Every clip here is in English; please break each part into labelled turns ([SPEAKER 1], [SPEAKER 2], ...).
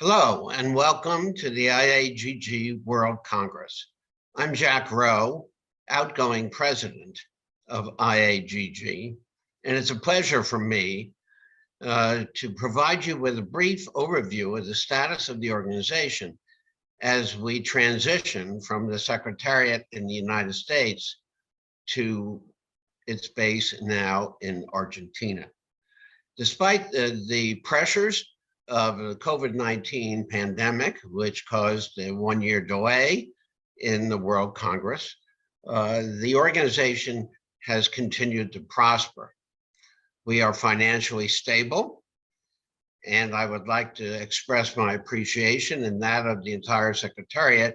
[SPEAKER 1] Hello, and welcome to the IAGG World Congress. I'm Jack ROWE, outgoing president of IAGG, and it's a pleasure for me to provide you with a brief overview of the status of the organization as we transition from the Secretariat in the United States to its base now in Argentina. Despite the pressures of the COVID-19 pandemic, which caused a one-year delay in the World Congress, the organization has continued to prosper. We are financially stable, and I would like to express my appreciation and that of the entire Secretariat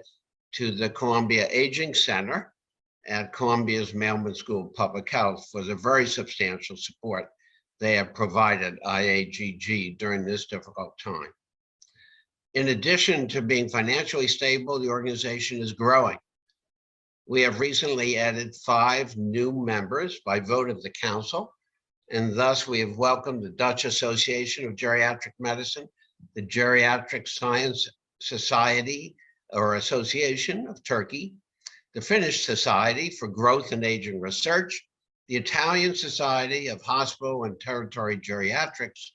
[SPEAKER 1] to the Columbia Aging Center at Columbia's Mailman School of Public Health for the very substantial support they have provided IAGG during this difficult time. In addition to being financially stable, the organization is growing. We have recently added 5 new members by vote of the council, and thus we have welcomed the Dutch Association of Geriatric Medicine, the Geriatric Science Society or Association of Turkey, the Finnish Society for Growth and Aging Research, the Italian Society of Hospital and Territory Geriatrics,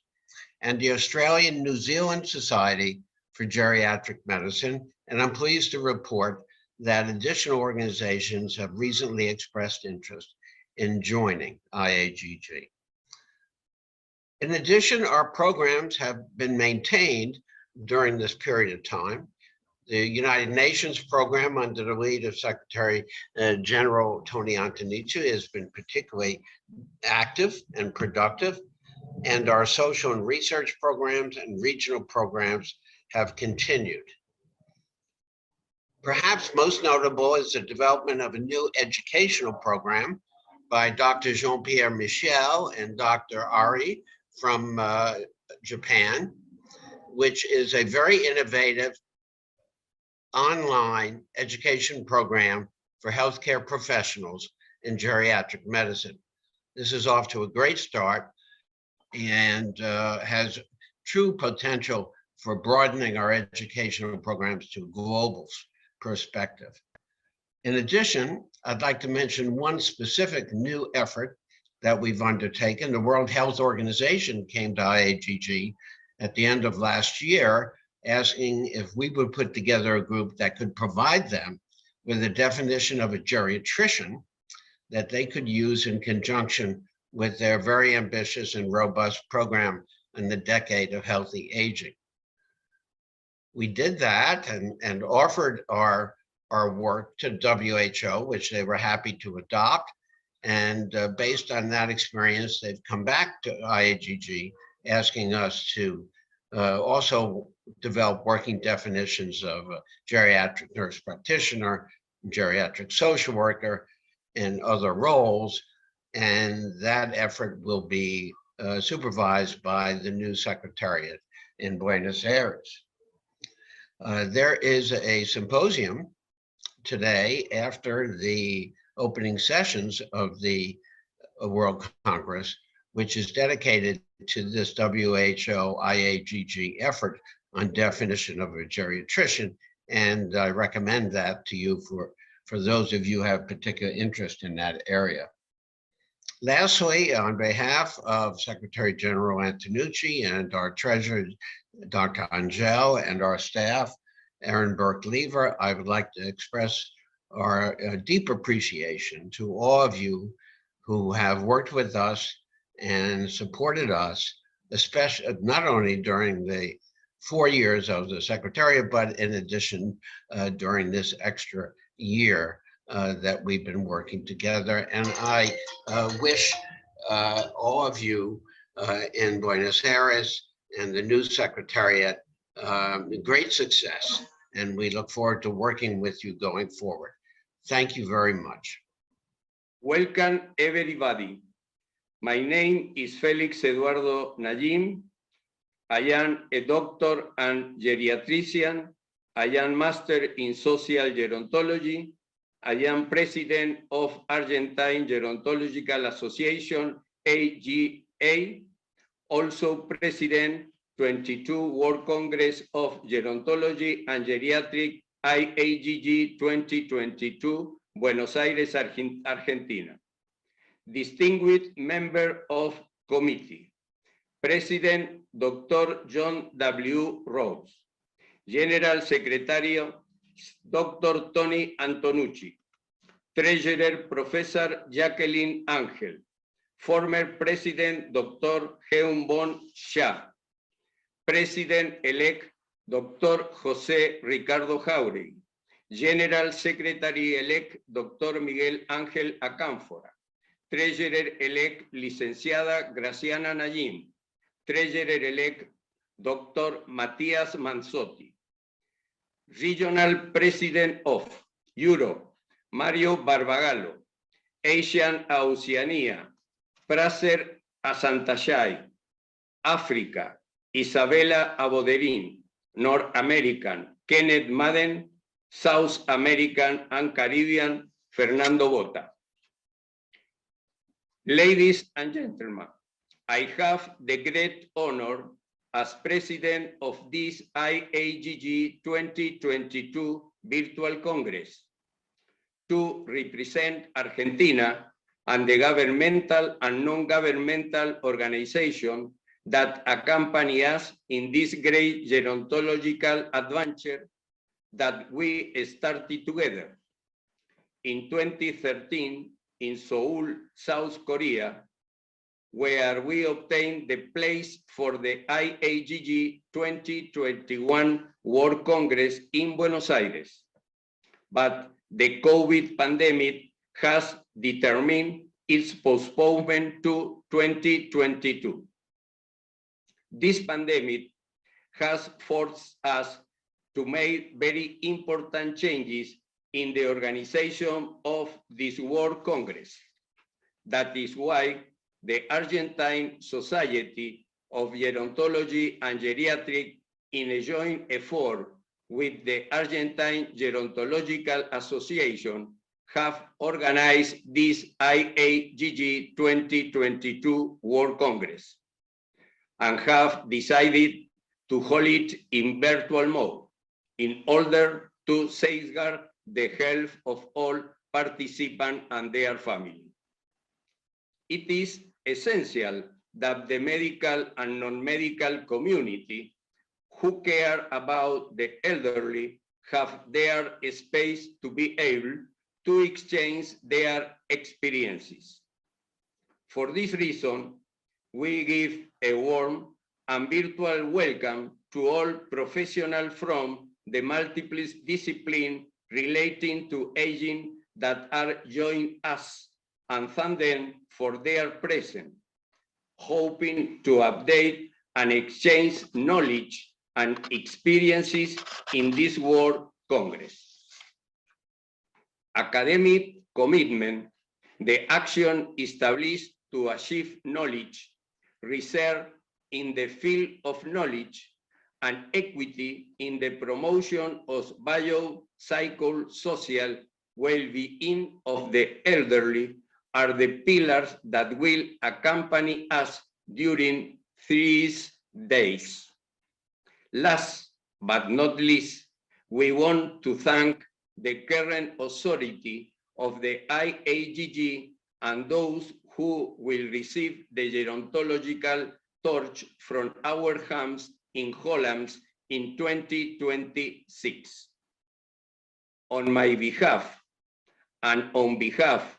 [SPEAKER 1] and the Australian New Zealand Society for Geriatric Medicine. And I'm pleased to report that additional organizations have recently expressed interest in joining IAGG. In addition, our programs have been maintained during this period of time. The United Nations program under the lead of Secretary General Tony Antonici has been particularly active and productive, and our social and research programs and regional programs have continued. Perhaps most notable is the development of a new educational program by Dr. Jean-Pierre Michel and Dr. Ari from Japan, which is a very innovative online education program for healthcare professionals in geriatric medicine. This is off to a great start and has true potential for broadening our educational programs to a global perspective. In addition, I'd like to mention one specific new effort that we've undertaken. The World Health Organization came to IAGG at the end of last year asking if we would put together a group that could provide them with a definition of a geriatrician that they could use in conjunction with their very ambitious and robust program in the decade of healthy aging. We did that and offered our work to WHO, which they were happy to adopt. And based on that experience, they've come back to IAGG asking us to also develop working definitions of a geriatric nurse practitioner, geriatric social worker, and other roles. And that effort will be supervised by the new Secretariat in Buenos Aires. There is a symposium today after the opening sessions of the World Congress, which is dedicated to this WHO IAGG effort on definition of a geriatrician. And I recommend that to you for those of you who have particular interest in that area. Lastly, on behalf of Secretary General Antonici and our Treasurer, Dr. Angel, and our staff, Aaron Burke-Lever, I would like to express our deep appreciation to all of you who have worked with us and supported us, especially not only during the 4 years of the Secretariat, but in addition during this extra year that we've been working together. And I wish all of you in Buenos Aires and the new Secretariat great success. And we look forward to working with you going forward. Thank you very much.
[SPEAKER 2] Welcome, everybody. My name is Felix Eduardo NALLIM. I am a doctor and geriatrician. I am master in social gerontology. I am president of Argentine Gerontological Association, AGA, also president 2022 World Congress of Gerontology and Geriatric IAGG 2022, Buenos Aires, Argentina. Distinguished member of committee, President Dr. John W. Rhodes, General Secretary Dr. Tony Antonucci, Treasurer Professor Jacqueline Angel, former President Dr. Heung-Bon Shah, President-elect Dr. José Ricardo Jáuregui, General Secretary-elect Dr. Miguel Ángel Acánfora, Treasurer-elect Licenciada Graciana Nallim, Treasurer-elect Dr. Matías Manzotti, Regional President of Europe, Mario Barbagallo, Asian Oceania, Praser Asantashai, África, Isabela Aboderín, North American, Kenneth Madden, South American and Caribbean, Fernando Bota. Ladies and gentlemen, I have the great honor as president of this IAGG 2022 Virtual Congress to represent Argentina and the governmental and non-governmental organization that accompany us in this great gerontological adventure that we started together. In 2013, in Seoul, South Korea, where we obtained the place for the IAGG 2021 World Congress in Buenos Aires. But the COVID pandemic has determined its postponement to 2022. This pandemic has forced us to make very important changes in the organization of this World Congress. That is why the Argentine Society of Gerontology and Geriatric, in a joint effort with the Argentine Gerontological Association, have organized this IAGG 2022 World Congress and have decided to hold it in virtual mode in order to safeguard the health of all participants and their families. It is essential that the medical and non-medical community who care about the elderly have their space to be able to exchange their experiences. For this reason, we give a warm and virtual welcome to all professionals from the multiple disciplines relating to aging that are joining us, and thank them for their presence, hoping to update and exchange knowledge and experiences in this World Congress. Academic commitment, the action established to achieve knowledge, research in the field of knowledge, and equity in the promotion of biopsychosocial well-being of the elderly are the pillars that will accompany us during these days. Last but not least, we want to thank the current authority of the IAGG and those who will receive the gerontological torch from our hands in Holland in 2026. On my behalf and on behalf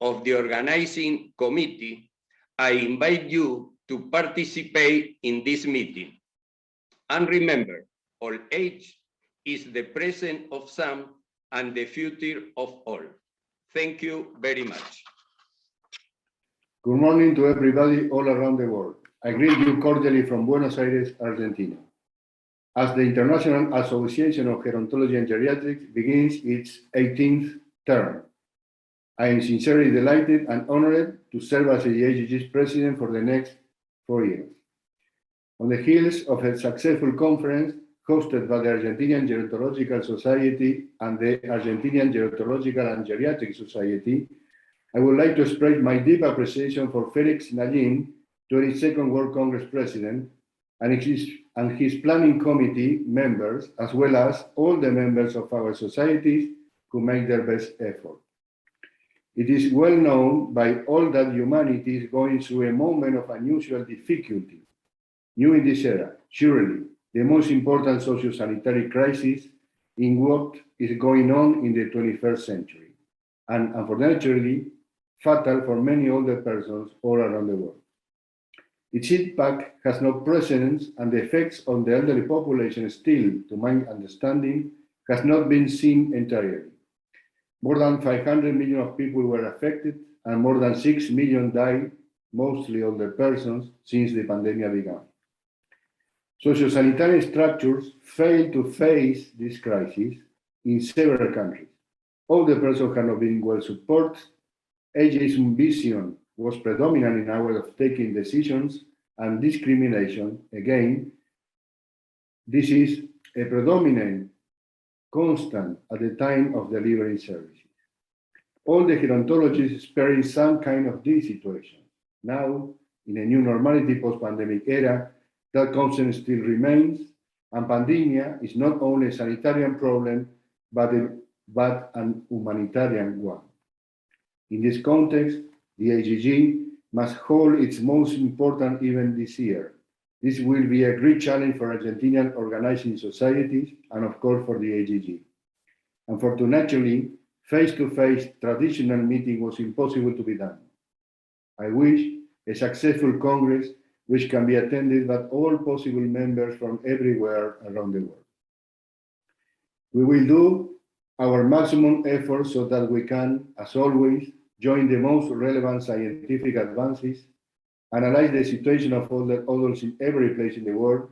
[SPEAKER 2] of the organizing committee, I invite you to participate in this meeting. And remember, old age is the present of some and the future of all. Thank you very much.
[SPEAKER 3] Good morning to everybody all around the world. I greet you cordially from Buenos Aires, Argentina. As the International Association of Gerontology and Geriatrics begins its 18th term, I am sincerely delighted and honored to serve as the IAGG's president for the next 4 years. On the heels of a successful conference hosted by the Argentinian Gerontological Society and the Argentinian Gerontological and Geriatric Society, I would like to express my deep appreciation for Felix, 22nd World Congress President, and his planning committee members, as well as all the members of our societies who make their best effort. It is well known by all that humanity is going through a moment of unusual difficulty. New in this era, surely the most important socio-sanitary crisis in what is going on in the 21st century, and unfortunately, fatal for many older persons all around the world. Its impact has no precedence, and the effects on the elderly population still, to my understanding, has not been seen entirely. More than 500 million of people were affected, and more than 6 million died, mostly older persons, since the pandemic began. Socio-sanitary structures failed to face this crisis in several countries. Older persons have not been well supported. Ageism vision was predominant in our way of taking decisions, and discrimination, again, this is a predominant constant at the time of delivering services. All the gerontologists experience some kind of this situation. Now, in a new normality post-pandemic era, that concern still remains, and pandemia is not only a sanitarian problem, but an humanitarian one. In this context, the AGG must hold its most important event this year. This will be a great challenge for Argentinian organizing societies and, of course, for the AGG. Unfortunately, face-to-face traditional meeting was impossible to be done. I wish a successful Congress which can be attended by all possible members from everywhere around the world. We will do our maximum effort so that we can, as always, join the most relevant scientific advances, analyze the situation of older adults in every place in the world,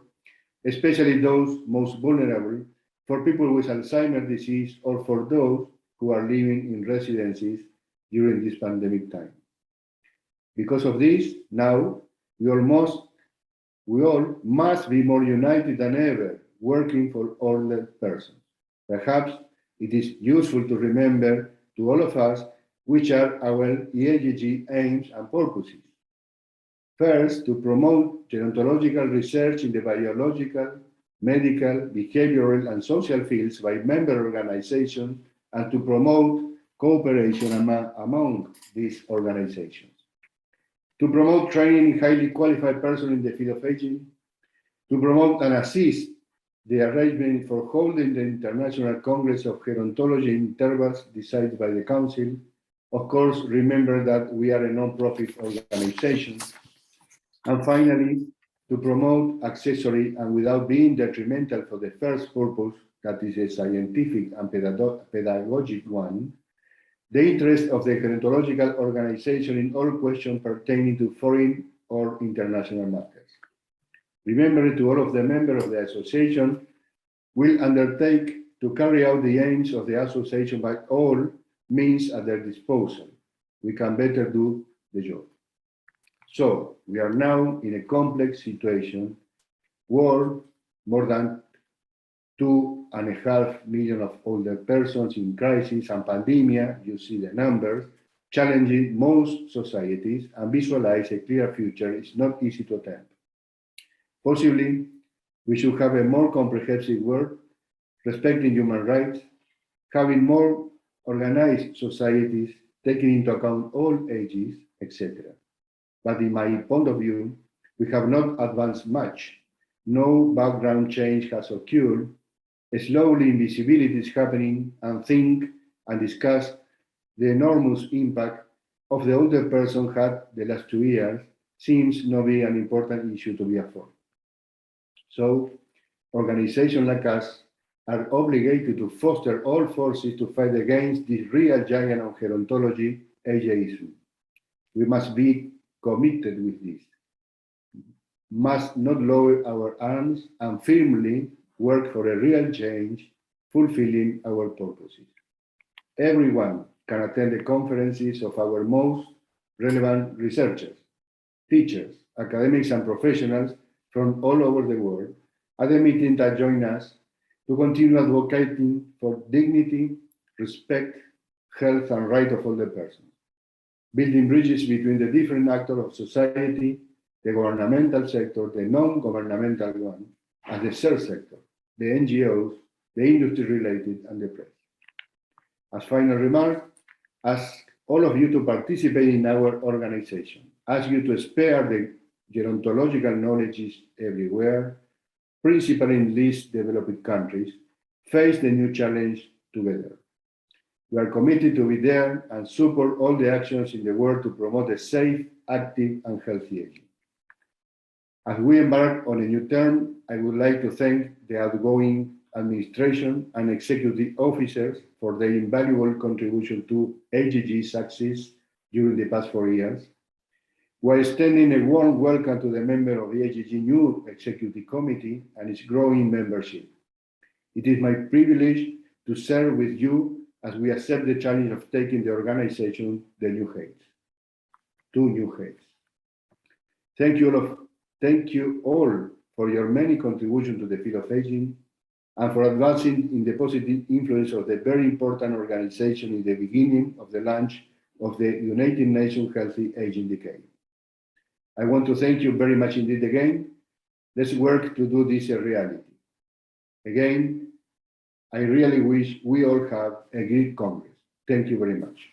[SPEAKER 3] especially those most vulnerable, for people with Alzheimer's disease or for those who are living in residencies during this pandemic time. Because of this, now we all must be more united than ever, working for older persons. Perhaps it is useful to remember to all of us which are our EAGG aims and purposes. First, to promote gerontological research in the biological, medical, behavioral, and social fields by member organizations, and to promote cooperation among these organizations. To promote training highly qualified persons in the field of aging, to promote and assist the arrangement for holding the International Congress of Gerontology in intervals decided by the Council. Of course, remember that we are a non-profit organization. And finally, to promote accessory and without being detrimental for the first purpose, that is a scientific and pedagogic one, the interest of the gerontological organization in all questions pertaining to foreign or international matters. Remember, to all of the members of the association will undertake to carry out the aims of the association by all means at their disposal. We can better do the job. So we are now in a complex situation where more than 2.5 million of older persons in crisis and pandemia, you see the numbers, challenging most societies, and visualize a clear future is not easy to attempt. Possibly, we should have a more comprehensive work, respecting human rights, having more organized societies, taking into account all ages, etc. But in my point of view, we have not advanced much. No background change has occurred. Slowly, invisibility is happening, and think and discuss the enormous impact of the older person had the last 2 years seems not be an important issue to be afforded. So, organizations like us are obligated to foster all forces to fight against this real giant of gerontology, ageism. We must be committed with this. Must not lower our arms and firmly work for a real change, fulfilling our purposes. Everyone can attend the conferences of our most relevant researchers, teachers, academics, and professionals from all over the world at the meeting that join us to continue advocating for dignity, respect, health, and right of older persons, building bridges between the different actors of society, the governmental sector, the non-governmental one, and the third sector, the NGOs, the industry related, and the press. As final remark, ask all of you to participate in our organization. Ask you to spare the gerontological knowledge everywhere, principally in least developed countries, face the new challenge together. We are committed to be there and support all the actions in the world to promote a safe, active, and healthy aging. As we embark on a new term, I would like to thank the outgoing administration and executive officers for their invaluable contribution to AGG's success during the past 4 years. We're extending a warm welcome to the member of the AGG new executive committee and its growing membership. It is my privilege to serve with you as we accept the challenge of taking the organization to new heights. Thank you all for your many contributions to the field of aging and for advancing in the positive influence of the very important organization in the beginning of the launch of the United Nations Healthy Aging Decade. I want to thank you very much indeed again. Let's work to do this a reality. Again, I really wish we all have a great Congress. Thank you very much.